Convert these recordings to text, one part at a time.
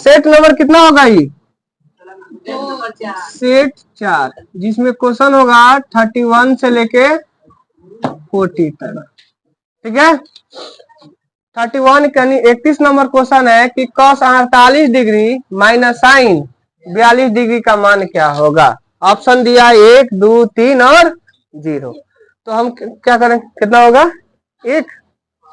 Set number कितना होगा ये? सेट 4, जिसमें क्वेश्चन होगा 31 से लेके 40 तक। ठीक है, 31 यानी 31 नंबर क्वेश्चन है कि cos 48 degree minus sine 42 degree का मान क्या होगा। ऑप्शन दिया 1, 2, 3 और 0। तो हम क्या करें, कितना होगा 1।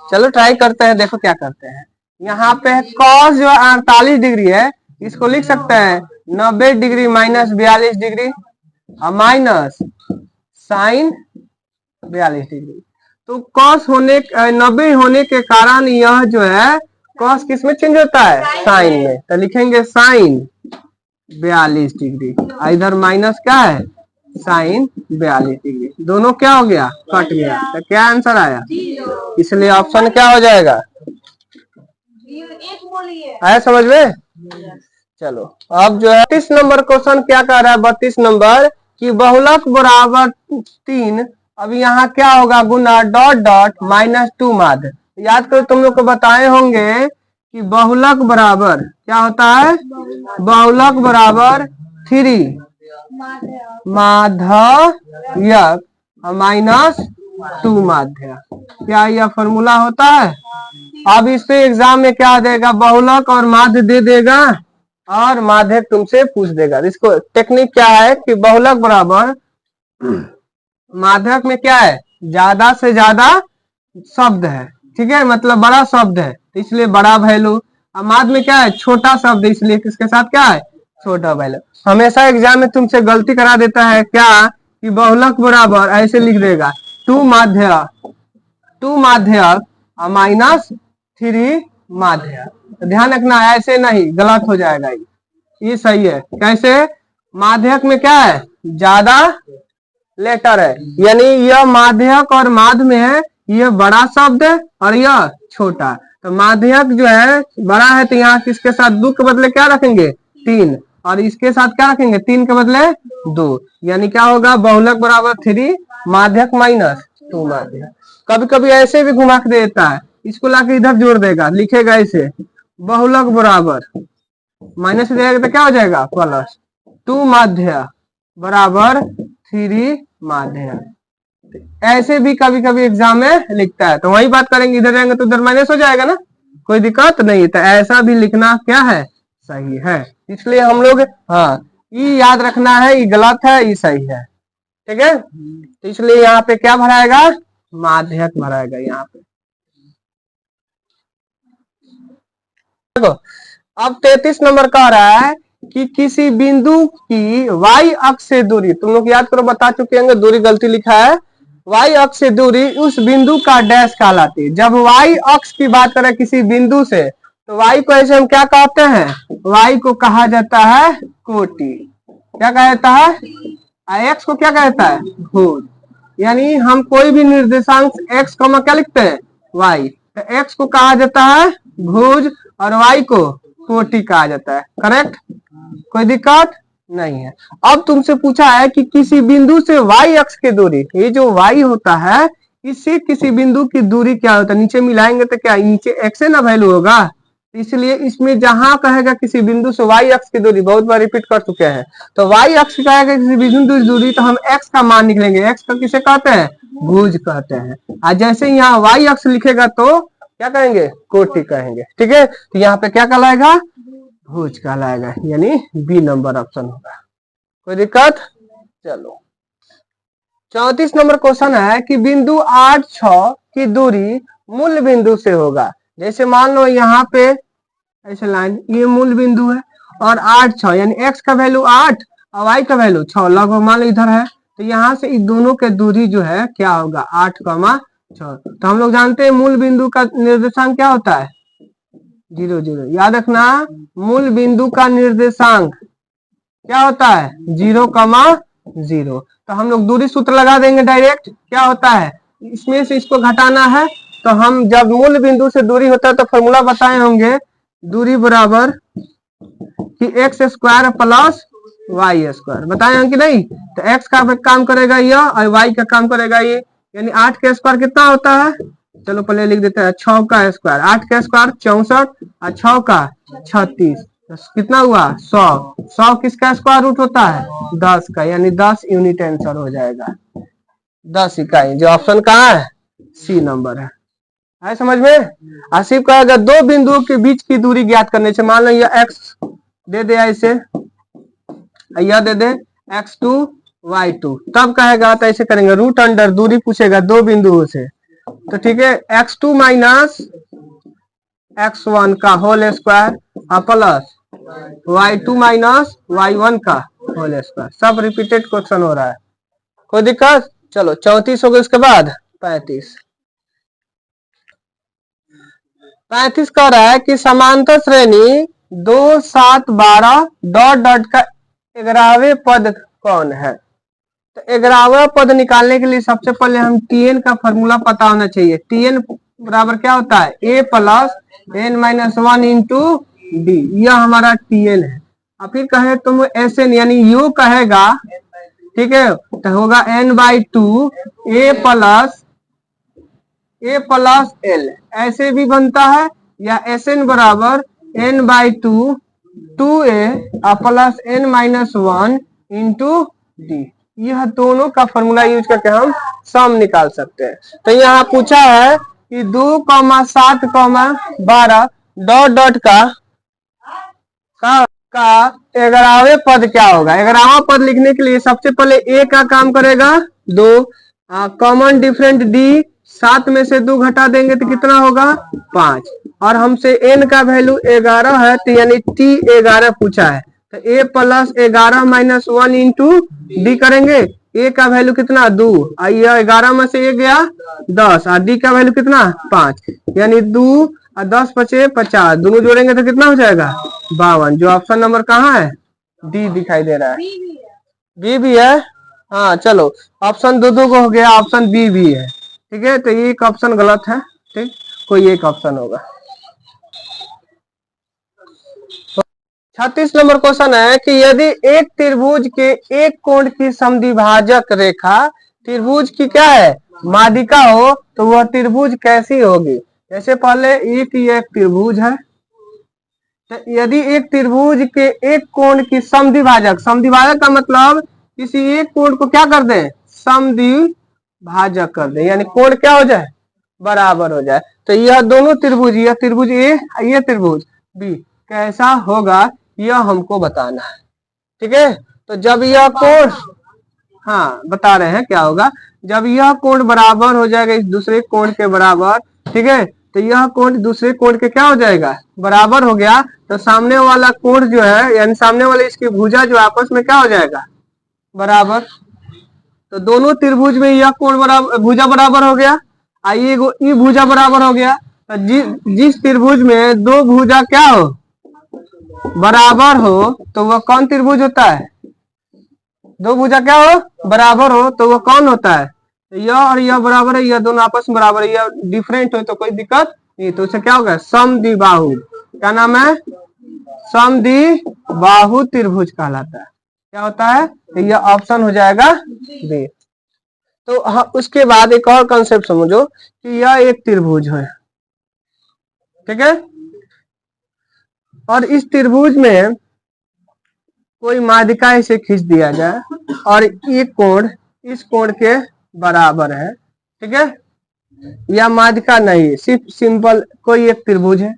चलो ट्राई करते हैं, देखो क्या करते हैं। यहाँ पे cos जो 48 डिग्री है इसको लिख सकते हैं 90 डिग्री माइनस 42 डिग्री और माइनस साइन 42 डिग्री। तो cos होने 90 होने के कारण यह जो है cos किस में चेंज होता है, साइन में। तो लिखेंगे साइन 42 डिग्री, इधर माइनस क्या है साइन 42 डिग्री, दोनों क्या हो गया कट गया। तो क्या आंसर आया, इसलिए ऑप्शन क्या हो जाएगा, आया समझ में। चलो अब जो है 32 नंबर क्वेश्चन क्या कह रहा है, 32 नंबर कि बहुलक बराबर 3। अब यहाँ क्या होगा गुना डॉट डॉट -2 माध्य। याद करो तुम लोग को बताए होंगे कि बहुलक बराबर क्या होता है, बहुलक बराबर 3 माध्यक -2 माध्य। क्या यह फॉर्मूला होता है। अब इससे एग्जाम में क्या देगा, बहुलक और माध्य दे देगा और माध्यक तुमसे पूछ देगा। इसको टेक्निक क्या है कि बहुलक बराबर माध्यक में क्या है, ज्यादा से ज्यादा शब्द है, ठीक है, मतलब बड़ा शब्द है तो इसलिए बड़ा वैल्यू। और माध्य में क्या है, छोटा शब्द है इसलिए किसके साथ क्या है, छोटा वैल्यू। हमेशा एग्जाम में तुमसे गलती करा देता है क्या कि बहुलक बराबर ऐसे लिख देगा 2 माध्यक -3 माध्यक। तो ध्यान रखना ऐसे नहीं, गलत हो जाएगा ये सही है। कैसे, माध्यक में क्या है ज्यादा लेटर है, यानी यह माध्यक और माध्य में है, यह बड़ा शब्द है और यह छोटा। तो माध्यक जो है बड़ा है तो यहाँ किसके साथ 2 के बदले क्या रखेंगे 3, और इसके साथ क्या रखेंगे 3 के बदले 2, यानी क्या होगा बहुलक बराबर 3 माध्यक -2 माध्यक। कभी कभी ऐसे भी घुमा के देता है, इसको लाके इधर जोड़ देगा, लिखेगा ऐसे बहुलक बराबर माइनस देगा तो क्या हो जाएगा प्लस 2 माध्य बराबर 3 माध्य। ऐसे भी कभी कभी एग्जाम में लिखता है, तो वही बात करेंगे, इधर जाएंगे तो उधर माइनस हो जाएगा ना, कोई दिक्कत नहीं। तो ऐसा भी लिखना क्या है सही है, इसलिए हम लोग हाँ ये याद रखना है, ये गलत है ये सही है, ठीक है। तो इसलिए यहाँ पे क्या भराएगा, माध्यक भराएगा यहाँ पे। देखो अब 33 नंबर कह रहा है कि किसी बिंदु की y अक्ष से दूरी, तुम लोग याद करो बता चुके होंगे, दूरी गलती लिखा है, y अक्ष से दूरी उस बिंदु का डैश कहलाती है। जब y अक्ष की बात करें किसी बिंदु से तो y को ऐसे हम क्या कहते हैं, y को कहा जाता है कोटि। क्या कहा जाता है, x को क्या कहता है भुज। यानी हम कोई भी निर्देशांक x को क्या लिखते हैं y, तो x को कहा जाता है भुज और y को कोटि कहा जाता है। करेक्ट, कोई दिक्कत नहीं है। अब तुमसे पूछा है कि किसी बिंदु से y अक्ष की दूरी, ये जो y होता है इससे किसी बिंदु की दूरी क्या होता है, नीचे मिलाएंगे तो क्या नीचे x ना वैल्यू होगा, इसलिए इसमें जहां कहेगा किसी बिंदु से y अक्ष की दूरी, बहुत बार रिपीट कर चुके हैं, तो y अक्ष कहेगा किसी बिंदु की दूरी तो हम x का मान निकलेंगे, x का किसे कहते हैं भुज कहते हैं। और जैसे यहाँ y अक्ष लिखेगा तो क्या कहेंगे कोटि कहेंगे, ठीक है। तो यहाँ पे क्या कहलाएगा भुज कहलाएगा, यानी बी नंबर ऑप्शन होगा, कोई दिक्कत। चलो 34 नंबर क्वेश्चन है कि बिंदु 8, 6 की दूरी मूल बिंदु से होगा। जैसे मान लो यहाँ पे ऐसे लाइन, ये मूल बिंदु है और 8, 6 यानी x का वैल्यू 8 और y का वैल्यू 6 लगभग मान लो इधर है, तो यहाँ से इन दोनों के दूरी जो है क्या होगा 8, 6। तो हम लोग जानते हैं मूल बिंदु का निर्देशांक क्या होता है 0, 0। याद रखना मूल बिंदु का निर्देशांक क्या होता है 0, 0। तो हम लोग दूरी सूत्र लगा देंगे डायरेक्ट, क्या होता है इसमें से इसको घटाना है, तो हम जब मूल बिंदु से दूरी होता है तो फॉर्मूला बताए होंगे, दूरी बराबर कि x² प्लस y², बताए हैं कि नहीं। तो x का काम करेगा यह और y का काम करेगा ये, यानी 8 का स्क्वायर कितना होता है, चलो पहले लिख देते हैं 6 का स्क्वायर, 8 का स्क्वायर 64 और 6 का 36, तो कितना हुआ 100। 100 किसका स्क्वायर रूट होता है 10 का, यानी 10 यूनिट आंसर हो जाएगा, 10 इकाई। जो ऑप्शन कहाँ है सी नंबर है समझ में। आसिफ कहेगा दो बिंदुओं के बीच की दूरी ज्ञात करने से, मान लो ये एक्स दे दे ऐसे, यह दे दे x2 y2, तब कहेगा तो ऐसे करेंगे रूट अंडर दूरी पूछेगा दो बिंदुओं से, तो ठीक है x2 माइनस x1 का whole square plus y2 minus y1 का होल स्क्वायर, सब रिपीटेड क्वेश्चन हो रहा है, कोई दिक्कत। चलो 34 हो गए, उसके बाद 35 कह रहा है कि समांतर श्रेणी 2 7 12 डॉट डॉट का 11वें पद कौन है। तो 11वां पद निकालने के लिए सबसे पहले हम tn का फॉर्मूला पता होना चाहिए। tn बराबर क्या होता है a plus n minus 1 into D, यह हमारा tn है। और फिर कहे तुम sn यानी u कहेगा, ठीक है, तो होगा n by 2 a plus l, ऐसे भी बनता है, या sn बराबर n by 2 2a plus n minus 1 into D, यह दोनों का फॉर्मूला यूज करके हम सम निकाल सकते हैं। तो यहाँ पूछा है कि 2, 7, 12 डॉट डॉट का 11वें पद क्या होगा। 11वां पद लिखने के लिए सबसे पहले a का काम करेगा 2, कॉमन डिफरेंट डी, 7 में से 2 घटा देंगे तो कितना होगा 5, और हमसे n का वैल्यू 11 है, तो यानी t11 पूछा है, तो a plus 11 minus 1 into D करेंगे, a का वैल्यू कितना 2, यह 11 में से 1 गया 10, और d का वैल्यू कितना 5, यानी 2 और 10 बचे 50, दोनों जोड़ेंगे तो कितना हो जाएगा 52। जो ऑप्शन नंबर कहाँ है डी दिखाई दे रहा है, बी भी है। हाँ चलो ऑप्शन दो को हो गया, ऑप्शन बी भी है, ठीक है, तो ये एक ऑप्शन गलत है, ठीक, कोई एक ऑप्शन होगा। 36 नंबर क्वेश्चन है कि यदि एक त्रिभुज के एक कोण की समद्विभाजक रेखा त्रिभुज की क्या है माध्यिका हो तो वह त्रिभुज कैसी होगी। जैसे पहले एक त्रिभुज है, तो यदि एक त्रिभुज के एक कोण की समद्विभाजक, समद्विभाजक का मतलब किसी एक कोण को क्या कर दे समद्विभाजक कर दे, यानी कोण क्या हो जाए बराबर हो जाए, तो यह दोनों त्रिभुज, यह त्रिभुज ए यह त्रिभुज बी कैसा होगा यह हमको बताना है, ठीक है। तो जब यह कोण, हाँ बता रहे हैं क्या होगा, जब यह कोण बराबर हो जाएगा इस दूसरे कोण के बराबर, ठीक है, तो यह कोण दूसरे कोण के क्या हो जाएगा बराबर हो गया, तो सामने वाला कोण जो है यानी सामने वाले इसकी भुजा जो आपस में क्या हो जाएगा बराबर, तो दोनों त्रिभुज में यह कोण बराबर भुजा बराबर हो गया, आइए ये भुजा बराबर हो गया, तो जिस त्रिभुज में दो भुजा क्या हो बराबर हो तो वह कौन त्रिभुज होता है, दो भुजा क्या हो बराबर हो तो वह कौन होता है, यह और यह बराबर है, यह दोनों आपस में बराबर है, यह डिफरेंट हो तो कोई दिक्कत नहीं, तो उसे क्या होगा समद्विबाहु, क्या नाम है समद्विबाहु त्रिभुज कहलाता है, क्या होता है, तो यह ऑप्शन हो जाएगा बी। तो हाँ उसके बाद एक और कंसेप्ट समझो कि यह एक त्रिभुज है, ठीक है, और इस त्रिभुज में कोई माध्यिका इसे खींच दिया जाए और ये कोण इस कोण के बराबर है, ठीक है, यह माध्यिका नहीं सिर्फ सिंपल कोई एक त्रिभुज है,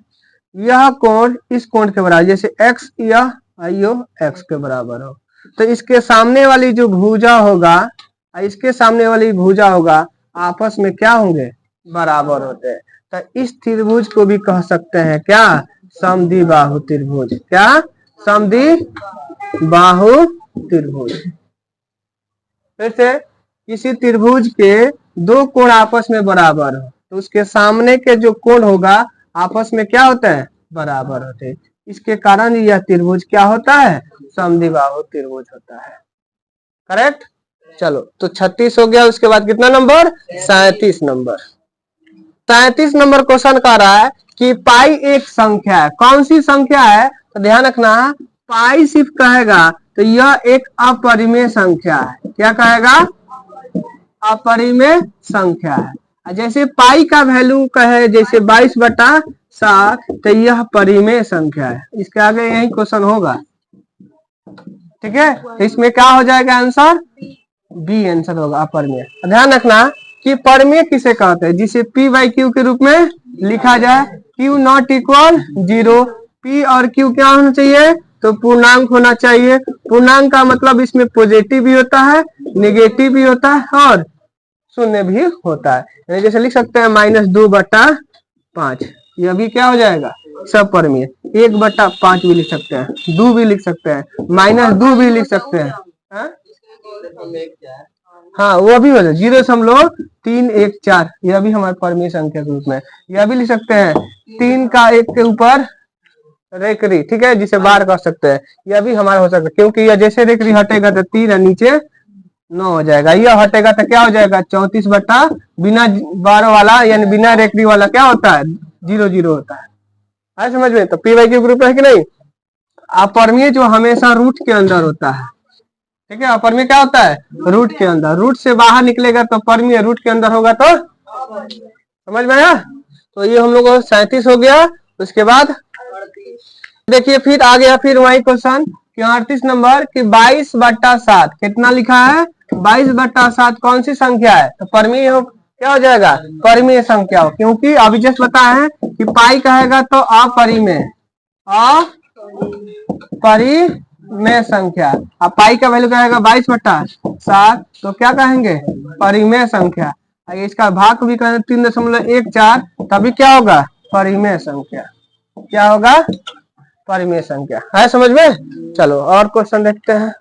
यह कोण इस कोण के बराबर, जैसे x या आइयो x के बराबर हो, तो इसके सामने वाली जो भुजा होगा इसके सामने वाली भुजा होगा आपस में क्या होंगे बराबर होते हैं, तो इस त्रिभुज को भी कह सकते हैं क्या समद्विबाहु त्रिभुज, क्या समद्विबाहु त्रिभुज। फिर से किसी त्रिभुज के दो कोण आपस में बराबर हो तो उसके सामने के जो कोण होगा आपस में क्या होता है बराबर होते हैं, इसके कारण यह त्रिभुज क्या होता है समद्विबाहु त्रिभुज होता है, करेक्ट। चलो तो 36 हो गया, उसके बाद कितना नंबर 37 नंबर। 37 नंबर क्वेश्चन कह रहा है कि पाई एक संख्या है, कौन सी संख्या है, तो ध्यान रखना पाई सिर्फ कहेगा तो यह एक अपरिमेय संख्या है, क्या कहेगा अपरिमेय संख्या है। जैसे पाई का वैल्यू कहे जैसे 22 बटा 7 तो यह परिमेय संख्या है। इसके आगे यही क्वेश्चन होगा, ठीक है। तो इसमें क्या हो जाएगा आंसर, बी आंसर होगा अपरिमेय। ध्यान रखना कि परिमेय किसे कहते हैं, जिसे P बाई क्यू के रूप में लिखा जाए, Q नॉट इक्वल 0। P और Q क्या होना चाहिए, तो पूर्णांक होना चाहिए। पूर्णांक का मतलब इसमें पॉजिटिव भी होता है, नेगेटिव भी होता है और शून्य भी होता है। यानी जैसे लिख सकते हैं -2/5, यह भी क्या हो जाएगा, सब परिमेय। 1/5 भी लिख सकते हैं, 2 भी लिख सकते हैं, -2 भी लिख सकते हैं। हाँ वो भी हो जाए 0.314, यह भी हमारे परिमेय संख्या के रूप में। यह भी लिख सकते हैं 3 का 1 के ऊपर रेकरी, ठीक है, जिसे बार कर सकते हैं। यह भी हमारा हो सकता है, क्योंकि यह जैसे रेकरी हटेगा तो 3 है, नीचे 9 हो जाएगा। यह हटेगा तो क्या हो जाएगा 34 बटा बिना बार वाला यानी बिना रेकरी वाला क्या होता है 0 होता है समझ में। तो पी वाई क्यू ग्रुप है कि नहीं। अपरिमेय जो हमेशा रूट के अंदर होता है, ठीक है। अपरिमेय क्या होता है, रूट के अंदर, रूट से बाहर निकलेगा तो परिमेय, रूट के अंदर होगा तो समझ में आया। तो ये हम लोग 37 हो गया। उसके बाद देखिए फिर आ गया फिर वही क्वेश्चन कि 38 नंबर कि 22/7 कितना लिखा है, 22/7 कौन सी संख्या है, तो परिमेय हो, क्या हो जाएगा, परिमेय संख्या हो। क्योंकि अभी जस्ट बताया है कि पाई कहेगा तो अपरिमेय, अपरिमेय संख्या। अब पाई का वैल्यू कहेगा 22/7 तो क्या कहेंगे, परिमेय संख्या। इसका भाग भी कहें 3.14 तभी क्या होगा, परिमेय संख्या। क्या होगा, परिमेय संख्या है समझ में। चलो और क्वेश्चन देखते हैं।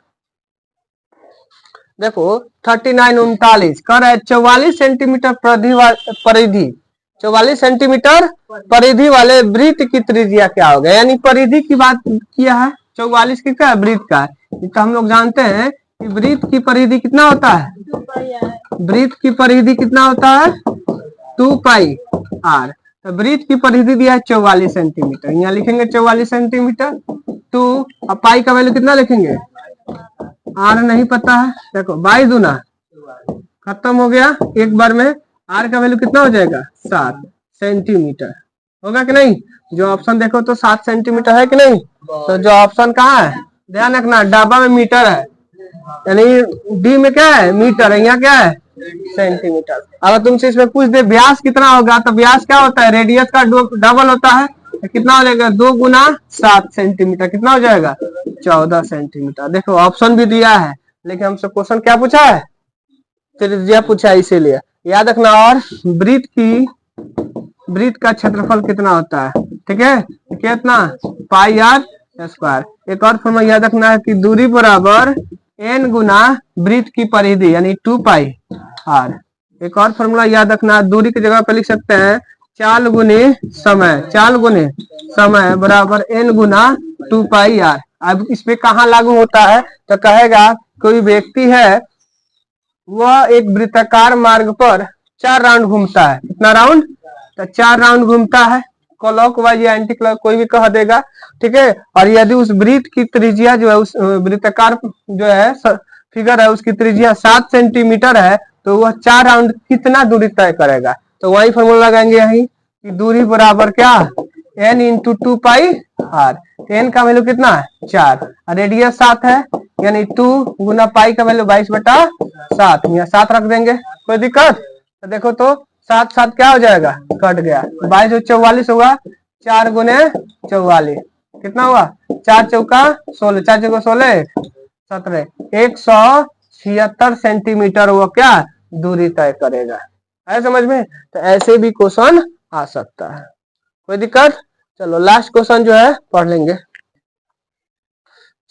देखो 3939 कर है 44 सेंटीमीटर परिधि 44 सेंटीमीटर परिधि वाले वृत्त की त्रिज्या क्या होगा। यानी परिधि की बात किया है, 44 की क्या वृत्त का है। तो हम लोग जानते हैं कि वृत्त की परिधि कितना होता है, वृत्त की परिधि कितना होता है 2 पाई आर। तो वृत्त की परिधि दिया है 44 सेंटीमीटर, यहाँ लिखेंगे 44 सेंटीमीटर 2। अब पाई का वैल्यू कितना लिखेंगे, आर नहीं पता है, देखो 22 दूना खत्म हो गया एक बार में। आर का वैल्यू कितना हो जाएगा 7 सेंटीमीटर, होगा कि नहीं। जो ऑप्शन देखो तो 7 सेंटीमीटर है कि नहीं। तो जो ऑप्शन कहाँ है, ध्यान रखना डब्बा में मीटर है, यानी डी में क्या है मीटर है, यहाँ क्या है सेंटीमीटर। अगर तुमसे इसमें पूछ दे व्यास कितना होगा, तो व्यास क्या होता है, रेडियस का डबल होता है। तो कितना हो जाएगा 2 गुना 7 सेंटीमीटर, कितना हो जाएगा 14 सेंटीमीटर। देखो ऑप्शन भी दिया है, लेकिन हमसे क्वेश्चन क्या पूछा है, त्रिज्या पूछा है, इसीलिए याद रखना। और वृत्त का क्षेत्रफल कितना होता है, ठीक है, कितना पाई आर स्क्वायर। एक और फॉर्मूला याद रखना है कि दूरी बराबर n गुना वृत्त की परिधि यानी 2 पाई आर। एक और फॉर्मूला याद रखना, दूरी की जगह पे लिख सकते हैं चाल गुने समय, चाल गुने समय बराबर n गुना 2 पाई आर। अब इसमें कहाँ लागू होता है, तो कहेगा कोई व्यक्ति है वह एक वृत्ताकार मार्ग पर 4 राउंड घूमता है। कितना राउंड, तो 4 राउंड घूमता है, क्लॉकवाइज या एंटी क्लॉक कोई भी कह देगा, ठीक है। और यदि उस वृत्त की त्रिज्या जो है, उस वृत्ताकार जो है फिगर है उसकी त्रिज्या 7 सेंटीमीटर है, तो वह 4 राउंड कितना दूरी तय करेगा। तो वही फॉर्मूला लगाएंगे यही कि दूरी बराबर क्या n into 2 pi R. n का वैल्यू कितना है 4, रेडियस 7 है, यानी 2 गुना पाई का वैल्यू 22/7, यहाँ 7 रख देंगे, कोई दिक्कत। तो देखो तो 7 क्या हो जाएगा, कट गया, 22 44 होगा, 4 गुने 44 कितना हुआ 4 चौका 16, 4 चौका 16 17, 176 सेंटीमीटर वो क्या दूरी तय करेगा, है समझ में। तो ऐसे भी क्वेश्चन आ सकता है, कोई दिक्कत। चलो लास्ट क्वेश्चन जो है पढ़ लेंगे।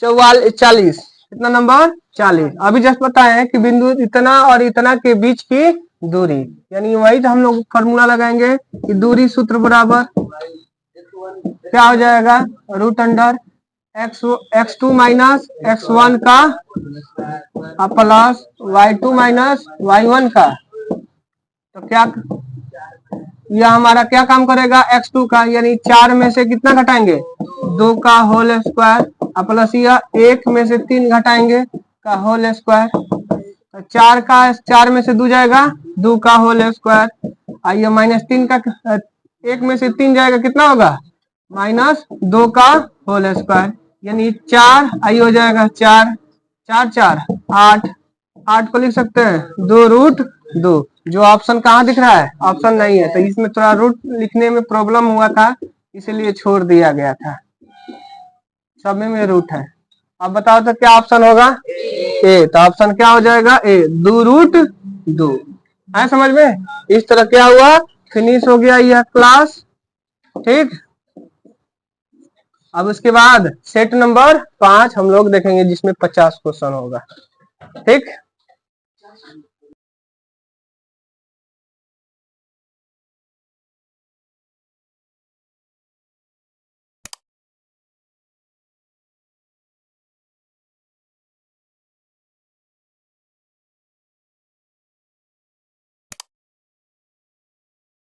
40 कितना नंबर 40। अभी जस्ट बताए हैं कि बिंदु इतना और इतना के बीच की दूरी, यानी वही तो हम लोग फॉर्मूला लगाएंगे कि दूरी सूत्र बराबर क्या हो जाएगा √अंडर x2 माइनस x1 का प्लस y2 माइनस y1 का। तो क्या यह हमारा क्या काम करेगा x2 का, यानी 4 में से कितना घटाएंगे 2 का होल स्क्वायर प्लस यह 1 में से 3 घटाएंगे का होल स्क्वायर। 4 में से 2 जाएगा 2 का होल स्क्वायर, आइए -3 का एक में से 3 जाएगा, कितना होगा? -2 का होल स्क्वायर, यानी 4 आई हो जाएगा 4, 4 4 8, 8 को लिख सकते हैं 2√2। जो ऑप्शन कहाँ दिख रहा है? ऑप्शन नहीं है, तो इसमें थोड़ा रूट लिखने में प्रॉब्लम हुआ था, इसीलिए छोड़ दिया गया था। सब में रूट है। अब बताओ तो क्या ऑप्शन होगा? ए। तो ऑप्शन क्या हो जाएगा? ए, 2√2 है। समझ में? इस तरह क्या हुआ? फिनिश हो गया यह क्लास। ठीक, अब उसके बाद सेट नंबर 5 हम लोग देखेंगे, जिसमें 50 क्वेश्चन होगा। ठीक।